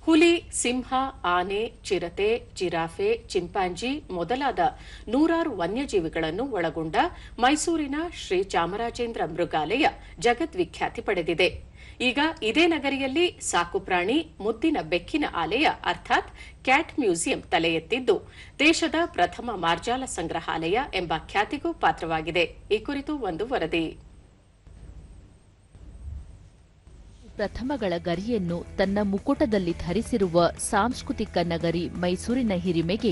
ಹುಲಿ, ಸಿಂಹ, ಆನೆ, ಚಿರತೆ, ಜಿರಾಫೆ, ಚಿಂಪಾಂಜಿ ಮೊದಲಾದ ನೂರಾರು ವನ್ಯಜೀವಿಗಳನ್ನು ಒಳಗೊಂಡ ಮೈಸೂರಿನ ಶ್ರೀ ಚಾಮರಾಜೇಂದ್ರ ಮೃಗಾಲಯ ಜಗದ್ವಿಖ್ಯಾತಿ ಪಡೆದಿದೆ. ಈಗ ಇದೇ ನಗರಿಯಲ್ಲಿ ಸಾಕುಪ್ರಾಣಿ ಮುದ್ದಿನ ಬೆಕ್ಕಿನ ಆಲಯ ಅರ್ಥಾತ್ ಕ್ಯಾಟ್ ಮ್ಯೂಸಿಯಂ ತಲೆ ಎತ್ತಿದ್ದು ದೇಶದ ಪ್ರಥಮ ಮಾರ್ಜಾಲ ಸಂಗ್ರಹಾಲಯ ಎಂಬ ಖ್ಯಾತಿಗೂ ಪಾತ್ರವಾಗಿದೆ. ಈ ಕುರಿತು ಒಂದು ವರದಿ. ಪ್ರಥಮಗಳ ಗರಿಯನ್ನು ತನ್ನ ಮುಕುಟದಲ್ಲಿ ಧರಿಸಿರುವ ಸಾಂಸ್ಕೃತಿಕ ನಗರಿ ಮೈಸೂರಿನ ಹಿರಿಮೆಗೆ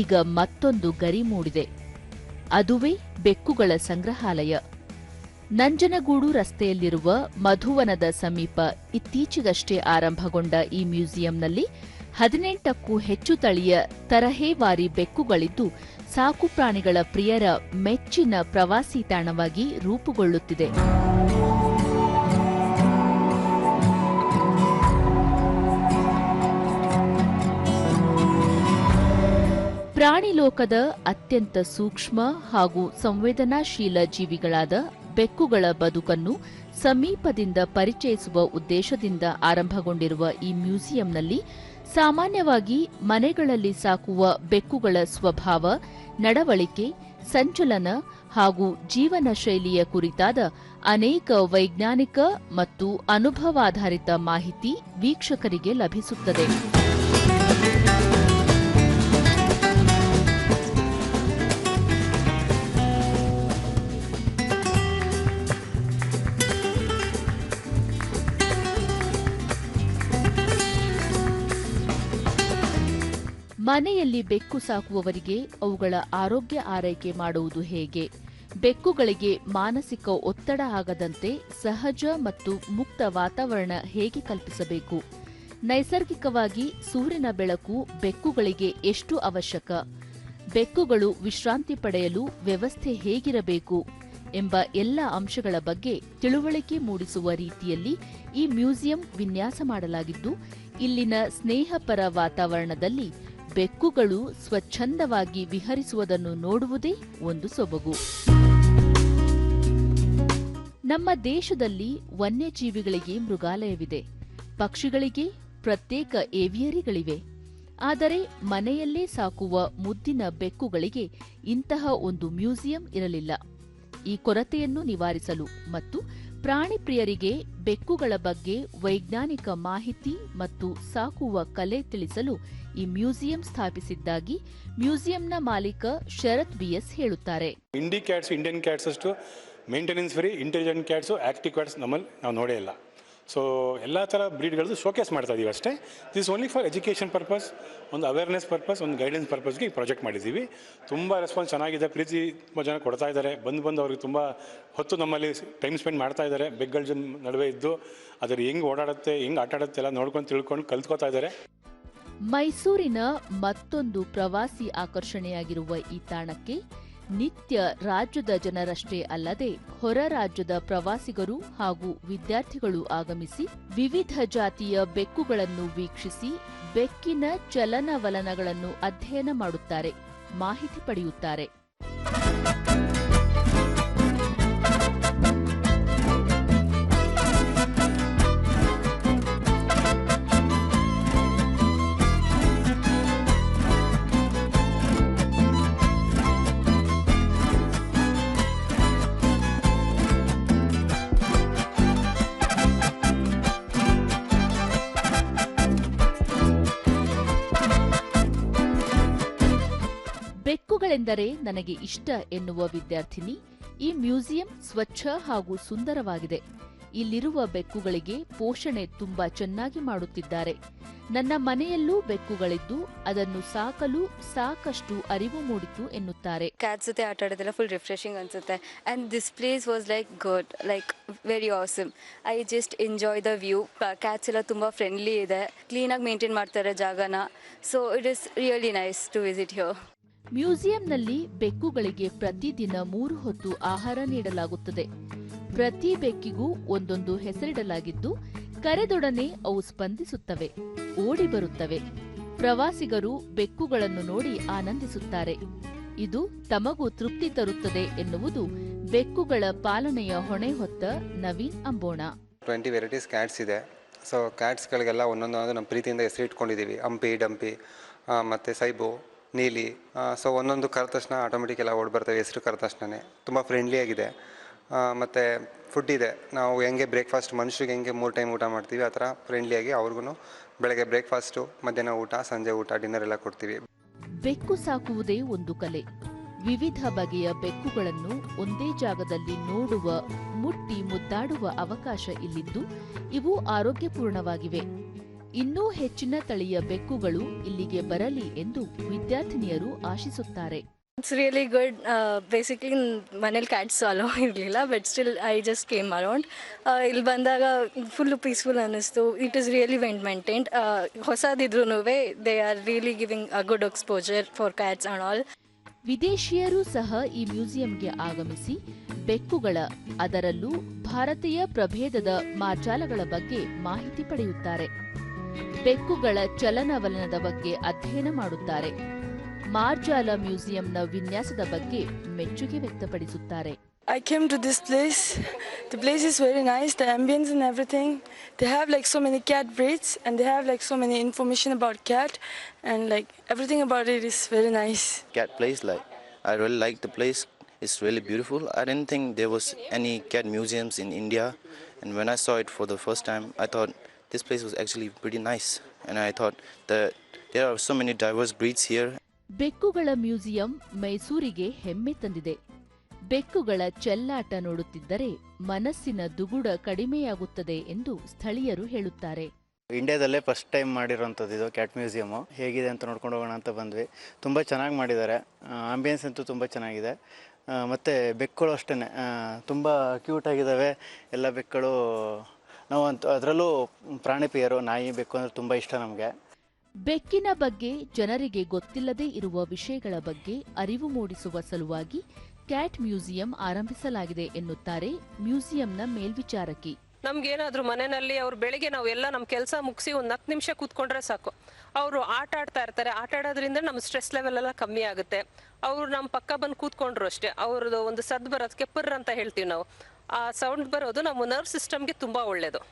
ಈಗ ಮತ್ತೊಂದು ಗರಿ ಮೂಡಿದೆ. ಅದುವೇ ಬೆಕ್ಕುಗಳ ಸಂಗ್ರಹಾಲಯ. ನಂಜನಗೂಡು ರಸ್ತೆಯಲ್ಲಿರುವ ಮಧುವನದ ಸಮೀಪ ಇತ್ತೀಚೆಗಷ್ಟೇ ಆರಂಭಗೊಂಡ ಈ ಮ್ಯೂಸಿಯಂನಲ್ಲಿ 18ಕ್ಕೂ ಹೆಚ್ಚು ತಳಿಯ ತರಹೇವಾರಿ ಬೆಕ್ಕುಗಳಿದ್ದು ಸಾಕುಪ್ರಾಣಿಗಳ ಪ್ರಿಯರ ಮೆಚ್ಚಿನ ಪ್ರವಾಸಿ ತಾಣವಾಗಿ ರೂಪುಗೊಳ್ಳುತ್ತಿದೆ. ಪ್ರಾಣಿ ಲೋಕದ ಅತ್ಯಂತ ಸೂಕ್ಷ್ಮ ಹಾಗೂ ಸಂವೇದನಾಶೀಲ ಜೀವಿಗಳಾದ ಬೆಕ್ಕುಗಳ ಬದುಕನ್ನು ಸಮೀಪದಿಂದ ಪರಿಚಯಿಸುವ ಉದ್ದೇಶದಿಂದ ಆರಂಭಗೊಂಡಿರುವ ಈ ಮ್ಯೂಸಿಯಂನಲ್ಲಿ ಸಾಮಾನ್ಯವಾಗಿ ಮನೆಗಳಲ್ಲಿ ಸಾಕುವ ಬೆಕ್ಕುಗಳ ಸ್ವಭಾವ, ನಡವಳಿಕೆ, ಸಂಚಲನ ಹಾಗೂ ಜೀವನ ಶೈಲಿಯ ಕುರಿತಾದ ಅನೇಕ ವೈಜ್ಞಾನಿಕ ಮತ್ತು ಅನುಭವಾಧಾರಿತ ಮಾಹಿತಿ ವೀಕ್ಷಕರಿಗೆ ಲಭಿಸುತ್ತದೆ. ಮನೆಯಲ್ಲಿ ಬೆಕ್ಕು ಸಾಕುವವರಿಗೆ ಅವುಗಳ ಆರೋಗ್ಯ ಆರೈಕೆ ಮಾಡುವುದು ಹೇಗೆ? ಬೆಕ್ಕುಗಳಿಗೆ ಮಾನಸಿಕ ಒತ್ತಡ ಆಗದಂತೆ ಸಹಜ ಮತ್ತು ಮುಕ್ತ ವಾತಾವರಣ ಹೇಗೆ ಕಲ್ಪಿಸಬೇಕು? ನೈಸರ್ಗಿಕವಾಗಿ ಸೂರ್ಯನ ಬೆಳಕು ಬೆಕ್ಕುಗಳಿಗೆ ಎಷ್ಟು ಅವಶ್ಯಕ? ಬೆಕ್ಕುಗಳು ವಿಶ್ರಾಂತಿ ಪಡೆಯಲು ವ್ಯವಸ್ಥೆ ಹೇಗಿರಬೇಕು? ಎಂಬ ಎಲ್ಲ ಅಂಶಗಳ ಬಗ್ಗೆ ತಿಳುವಳಿಕೆ ಮೂಡಿಸುವ ರೀತಿಯಲ್ಲಿ ಈ ಮ್ಯೂಸಿಯಂ ವಿನ್ಯಾಸ ಮಾಡಲಾಗಿದ್ದು, ಇಲ್ಲಿನ ಸ್ನೇಹಪರ ವಾತಾವರಣದಲ್ಲಿ ಬೆಕ್ಕುಗಳು ಸ್ವಚ್ಛಂದವಾಗಿ ವಿಹರಿಸುವುದನ್ನು ನೋಡುವುದೇ ಒಂದು ಸೊಬಗು. ನಮ್ಮ ದೇಶದಲ್ಲಿ ವನ್ಯಜೀವಿಗಳಿಗೆ ಮೃಗಾಲಯವಿದೆ, ಪಕ್ಷಿಗಳಿಗೆ ಪ್ರತ್ಯೇಕ ಏವಿಯರಿಗಳಿವೆ. ಆದರೆ ಮನೆಯಲ್ಲೇ ಸಾಕುವ ಮುದ್ದಿನ ಬೆಕ್ಕುಗಳಿಗೆ ಇಂತಹ ಒಂದು ಮ್ಯೂಸಿಯಂ ಇರಲಿಲ್ಲ. ಈ ಕೊರತೆಯನ್ನು ನಿವಾರಿಸಲು ಮತ್ತು ಪ್ರಾಣಿ ಪ್ರಿಯರಿಗೆ ಬೆಕ್ಕುಗಳ ಬಗ್ಗೆ ವೈಜ್ಞಾನಿಕ ಮಾಹಿತಿ ಮತ್ತು ಸಾಕುವ ಕಲೆ ತಿಳಿಸಲು ಈ ಮ್ಯೂಸಿಯಂ ಸ್ಥಾಪಿಸಿದ್ದಾಗಿ ಮ್ಯೂಸಿಯಂನ ಮಾಲೀಕ ಶರತ್ ಬಿಎಸ್ ಹೇಳುತ್ತಾರೆ. ಇಂಡಿಯನ್ ಕ್ಯಾಟ್ಸ್ ಅಷ್ಟು maintenance free intelligent cats active cats ನಮ್ಮಲ್ಲಿ ನಾವು ನೋಡೇ ಇಲ್ಲ. ಸೊ ಎಲ್ಲ ಥರ ಬ್ರೀಡ್ಗಳದ್ದು ಶೋಕೇಸ್ ಮಾಡ್ತಾ ಇದೀವಿ ಅಷ್ಟೇ. This only for education purpose, ಒಂದು ಅವೇರ್ನೆಸ್ ಪರ್ಪಸ್, ಒಂದು ಗೈಡೆನ್ಸ್ ಪರ್ಪಸ್ಗೆ ಈ ಪ್ರಾಜೆಕ್ಟ್ ಮಾಡಿದ್ದೀವಿ. ತುಂಬ ರೆಸ್ಪಾನ್ಸ್ ಚೆನ್ನಾಗಿದೆ, ಪ್ರೀತಿ ತುಂಬ ಜನ ಕೊಡ್ತಾ ಇದ್ದಾರೆ. ಬಂದು ಅವ್ರಿಗೆ ತುಂಬ ಹೊತ್ತು ನಮ್ಮಲ್ಲಿ ಟೈಮ್ ಸ್ಪೆಂಡ್ ಮಾಡ್ತಾ ಇದ್ದಾರೆ. ಬೆಕ್ಕುಗಳ ಜನ ನಡುವೆ ಇದ್ದು ಅದ್ರ ಹೆಂಗೆ ಓಡಾಡುತ್ತೆ, ಹೆಂಗೆ ಆಟ ಆಡುತ್ತೆ ಎಲ್ಲ ನೋಡ್ಕೊಂಡು ತಿಳ್ಕೊಂಡು ಕಲ್ತ್ಕೋತಾ ಇದ್ದಾರೆ. ಮೈಸೂರಿನ ಮತ್ತೊಂದು ಪ್ರವಾಸಿ ಆಕರ್ಷಣೆಯಾಗಿರುವ ಈ ತಾಣಕ್ಕೆ ನಿತ್ಯ ರಾಜ್ಯದ ಜನರಷ್ಟೇ ಅಲ್ಲದೆ ಹೊರ ರಾಜ್ಯದ ಪ್ರವಾಸಿಗರು ಹಾಗೂ ವಿದ್ಯಾರ್ಥಿಗಳು ಆಗಮಿಸಿ ವಿವಿಧ ಜಾತಿಯ ಬೆಕ್ಕುಗಳನ್ನು ವೀಕ್ಷಿಸಿ ಬೆಕ್ಕಿನ ಚಲನವಲನಗಳನ್ನು ಅಧ್ಯಯನ ಮಾಡುತ್ತಾರೆ, ಮಾಹಿತಿ ಪಡೆಯುತ್ತಾರೆ. ಬೆಕ್ಕುಗಳೆಂದರೆ ನನಗೆ ಇಷ್ಟ ಎನ್ನುವ ವಿದ್ಯಾರ್ಥಿನಿ, ಈ ಮ್ಯೂಸಿಯಂ ಸ್ವಚ್ಛ ಹಾಗೂ ಸುಂದರವಾಗಿದೆ. ಇಲ್ಲಿರುವ ಬೆಕ್ಕುಗಳಿಗೆ ಪೋಷಣೆ ತುಂಬಾ ಚೆನ್ನಾಗಿ ಮಾಡುತ್ತಿದ್ದಾರೆ. ನನ್ನ ಮನೆಯಲ್ಲೂ ಬೆಕ್ಕುಗಳಿದ್ದು ಅದನ್ನು ಸಾಕಲು ಸಾಕಷ್ಟು ಅರಿವು ಮೂಡಿತು ಎನ್ನುತ್ತಾರೆ. ಕ್ಯಾಟ್ಸ್ ಜೊತೆ ಆಟ ಆಡೋದೆಲ್ಲ ಫುಲ್ ರಿಫ್ರೆಶಿಂಗ್ ಅನ್ಸುತ್ತೆ. And this place was like good, like very awesome. I just enjoy the view. Cats ಎಲ್ಲ ತುಂಬ ಫ್ರೆಂಡ್ಲಿ ಇದೆ, ಕ್ಲೀನಾಗಿ ಮೇಂಟೈನ್ ಮಾಡ್ತಾರೆ ಜಾಗನ. So it is really nice to visit here. ಮ್ಯೂಸಿಯಂನಲ್ಲಿ ಬೆಕ್ಕುಗಳಿಗೆ ಪ್ರತಿದಿನ 3 ಹೊತ್ತು ಆಹಾರ ನೀಡಲಾಗುತ್ತದೆ. ಪ್ರತಿ ಬೆಕ್ಕಿಗೂ ಒಂದೊಂದು ಹೆಸರಿಡಲಾಗಿದ್ದು ಕರೆದೊಡನೆ ಅವು ಸ್ಪಂದಿಸುತ್ತವೆ, ಓಡಿ ಬರುತ್ತವೆ. ಪ್ರವಾಸಿಗರು ಬೆಕ್ಕುಗಳನ್ನು ನೋಡಿ ಆನಂದಿಸುತ್ತಾರೆ. ಇದು ತಮಗೂ ತೃಪ್ತಿ ತರುತ್ತದೆ ಎನ್ನುವುದು ಬೆಕ್ಕುಗಳ ಪಾಲನೆಯ ಹೊಣೆ ಹೊತ್ತ ನವೀನ್ ಅಂಬೋಣ. 20 ವೆರೈಟೀಸ್ ಕ್ಯಾಟ್ಸ್ ಇದೆ. ಸೊ ಕ್ಯಾಟ್ಸ್ಗಳಿಗೆಲ್ಲ ಒಂದೊಂದು ನಮ್ಮ ಪ್ರೀತಿಯಿಂದ ಹೆಸರು ಇಟ್ಕೊಂಡಿದ್ದೀವಿ. ಹಂಪಿ, ಡಂಪಿ ಮತ್ತು ಸೈಬು, ನೀಲಿ. ಸೊ ಒಂದೊಂದು ಕರೆದ ತಕ್ಷಣ ಆಟೋಮೆಟಿಕ್ ಎಲ್ಲ ಓಡಿ ಬರ್ತವೆ ಹೆಸರು ಕರೆದ ತಕ್ಷಣವೇ. ತುಂಬ ಫ್ರೆಂಡ್ಲಿಯಾಗಿದೆ. ಮತ್ತು ಫುಡ್ ಇದೆ, ನಾವು ಹೆಂಗೆ ಬ್ರೇಕ್ಫಾಸ್ಟ್ ಮನುಷ್ಯರಿಗೆ ಹೆಂಗೆ 3 ಟೈಮ್ ಊಟ ಮಾಡ್ತೀವಿ ಆ ಥರ ಫ್ರೆಂಡ್ಲಿಯಾಗಿ ಅವ್ರಿಗೂ ಬೆಳಗ್ಗೆ ಬ್ರೇಕ್ಫಾಸ್ಟು, ಮಧ್ಯಾಹ್ನ ಊಟ, ಸಂಜೆ ಊಟ, ಡಿನ್ನರ್ ಎಲ್ಲ ಕೊಡ್ತೀವಿ. ಬೆಕ್ಕು ಸಾಕುವುದೇ ಒಂದು ಕಲೆ. ವಿವಿಧ ಬಗೆಯ ಬೆಕ್ಕುಗಳನ್ನು ಒಂದೇ ಜಾಗದಲ್ಲಿ ನೋಡುವ, ಮುಟ್ಟಿ ಮುದ್ದಾಡುವ ಅವಕಾಶ ಇಲ್ಲಿದ್ದು ಇವು ಆರೋಗ್ಯಪೂರ್ಣವಾಗಿವೆ. ಇನ್ನೂ ಹೆಚ್ಚಿನ ತಳಿಯ ಬೆಕ್ಕುಗಳು ಇಲ್ಲಿಗೆ ಬರಲಿ ಎಂದು ವಿದ್ಯಾರ್ಥಿನಿಯರು ಆಶಿಸುತ್ತಾರೆ. It's really good. Basically, ಮನೇಲಿ ಕ್ಯಾಟ್ಸ್ ಅಲೋ ಇರಲಿಲ್ಲ, but still I just came around. ಇಲ್ಲಿ ಬಂದಾಗ ಫುಲ್ಲು ಪೀಸ್ಫುಲ್ ಅನ್ನಿಸ್ತು. It is really well maintained. ಹೊಸದಿದ್ರೂ they are really giving a good exposure for cats and all. ವಿದೇಶಿಯರೂ ಸಹ ಈ ಮ್ಯೂಸಿಯಂಗೆ ಆಗಮಿಸಿ ಬೆಕ್ಕುಗಳ, ಅದರಲ್ಲೂ ಭಾರತೀಯ ಪ್ರಭೇದದ ಮಾರ್ಜಾಲಗಳ ಬಗ್ಗೆ ಮಾಹಿತಿ ಪಡೆಯುತ್ತಾರೆ. ಬೆಕ್ಕುಗಳ ಚಲನವಲನದ ಬಗ್ಗೆ ಅಧ್ಯಯನ ಮಾಡುತ್ತಾರೆ. ಮಾರ್ಜಾಲ ಮ್ಯೂಸಿಯಂನ ವಿನ್ಯಾಸದ ಬಗ್ಗೆ ಮೆಚ್ಚುಗೆ ವ್ಯಕ್ತಪಡಿಸುತ್ತಾರೆ. I came to this place. The place is very nice, the ambience and everything. They have like so many cat breeds and they have like so many information about cat and like everything about it is very nice. Cat place, like I really like the place. It's really beautiful. I didn't think there was any cat museums in India, and when I saw it for the first time, I thought this place was actually pretty nice, and I thought that there are so many diverse breeds here. ಬೆಕ್ಕುಗಳ museum ಮೈಸೂರಿಗೆ ಹೆಮ್ಮೆ ತಂದಿದೆ. ಬೆಕ್ಕುಗಳ ಚೆಲ್ಲಾಟ ನೋಡುತ್ತಿದ್ದರೆ ಮನಸ್ಸಿನ ದುಗುಡ ಕಡಿಮೆಯಾಗುತ್ತದೆ ಎಂದು ಸ್ಥಳೀಯರು ಹೇಳುತ್ತಾರೆ. ಇಂಡಿಯಾದಲ್ಲೇ ಫಸ್ಟ್ ಟೈಮ್ ಮಾಡಿರೋಂಥದ್ದು ಇದು ಕ್ಯಾಟ್ ಮ್ಯೂಸಿಯಮು. ಹೇಗಿದೆ ಅಂತ ನೋಡ್ಕೊಂಡು ಹೋಗೋಣ ಅಂತ ಬಂದ್ವಿ. ತುಂಬ ಚೆನ್ನಾಗಿ ಮಾಡಿದ್ದಾರೆ. ಆಂಬಿಯನ್ಸ್ ಅಂತೂ ತುಂಬ ಚೆನ್ನಾಗಿದೆ. ಮತ್ತು ಬೆಕ್ಕುಗಳು ಅಷ್ಟೇ ತುಂಬ ಕ್ಯೂಟಾಗಿದ್ದಾವೆ ಎಲ್ಲ ಬೆಕ್ಕುಗಳು. ನಾವು ಅದರಲ್ಲೂ ಪ್ರಾಣಿ ಪ್ರಿಯರು, ನಾಯಿ, ಬೆಕ್ಕು ಅಂದರೆ ತುಂಬ ಇಷ್ಟ ನಮಗೆ. ಬೆಕ್ಕಿನ ಬಗ್ಗೆ ಜನರಿಗೆ ಗೊತ್ತಿಲ್ಲದೇ ಇರುವ ವಿಷಯಗಳ ಬಗ್ಗೆ ಅರಿವು ಮೂಡಿಸುವ ಸಲುವಾಗಿ ಕ್ಯಾಟ್ ಮ್ಯೂಸಿಯಂ ಆರಂಭಿಸಲಾಗಿದೆ ಎನ್ನುತ್ತಾರೆ ಮ್ಯೂಸಿಯಂನ ಮೇಲ್ವಿಚಾರಕಿ. ನಮ್ಗೇನಾದ್ರೂ ಮನೆಯಲ್ಲಿ ಅವ್ರು ಬೆಳಿಗ್ಗೆ ನಾವು ಎಲ್ಲ ನಮ್ಮ ಕೆಲಸ ಮುಗಿಸಿ ಒಂದು 10 ನಿಮಿಷ ಕೂತ್ಕೊಂಡ್ರೆ ಸಾಕು, ಅವರು ಆಟ ಆಡ್ತಾ ಇರ್ತಾರೆ. ಆಟ ಆಡೋದ್ರಿಂದ ನಮ್ಮ ಸ್ಟ್ರೆಸ್ ಲೆವೆಲ್ ಎಲ್ಲ ಕಮ್ಮಿ ಆಗುತ್ತೆ. ಅವರು ನಮ್ಮ ಪಕ್ಕ ಬಂದು ಕೂತ್ಕೊಂಡ್ರು ಅಷ್ಟೇ, ಅವ್ರದ್ದು ಒಂದು ಸದ್ದು ಬರೋದಕ್ಕೆ ಪರ್ರ್ ಅಂತ ಹೇಳ್ತೀವಿ ನಾವು, ಆ ಸೌಂಡ್ ಬರೋದು ನಮ್ಮ ನರ್ವ್ ಸಿಸ್ಟಮ್ಗೆ ತುಂಬ ಒಳ್ಳೆಯದು.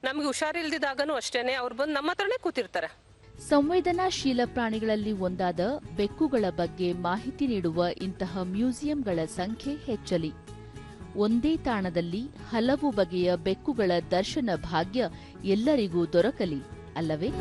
ನಮಗೆ ಹುಷಾರಿಲ್ದಿದ್ದಾಗನೂ ಅಷ್ಟೇ ಅವ್ರು ಬಂದು ನಮ್ಮ ಹತ್ರನೇ ಕೂತಿರ್ತಾರೆ. ಸಂವೇದನಾಶೀಲ ಪ್ರಾಣಿಗಳಲ್ಲಿ ಒಂದಾದ ಬೆಕ್ಕುಗಳ ಬಗ್ಗೆ ಮಾಹಿತಿ ನೀಡುವ ಇಂತಹ ಮ್ಯೂಸಿಯಂಗಳ ಸಂಖ್ಯೆ ಹೆಚ್ಚಲಿ. ಒಂದೇ ತಾಣದಲ್ಲಿ ಹಲವು ಬಗೆಯ ಬೆಕ್ಕುಗಳ ದರ್ಶನ ಭಾಗ್ಯ ಎಲ್ಲರಿಗೂ ದೊರಕಲಿ ಅಲ್ಲವೇ?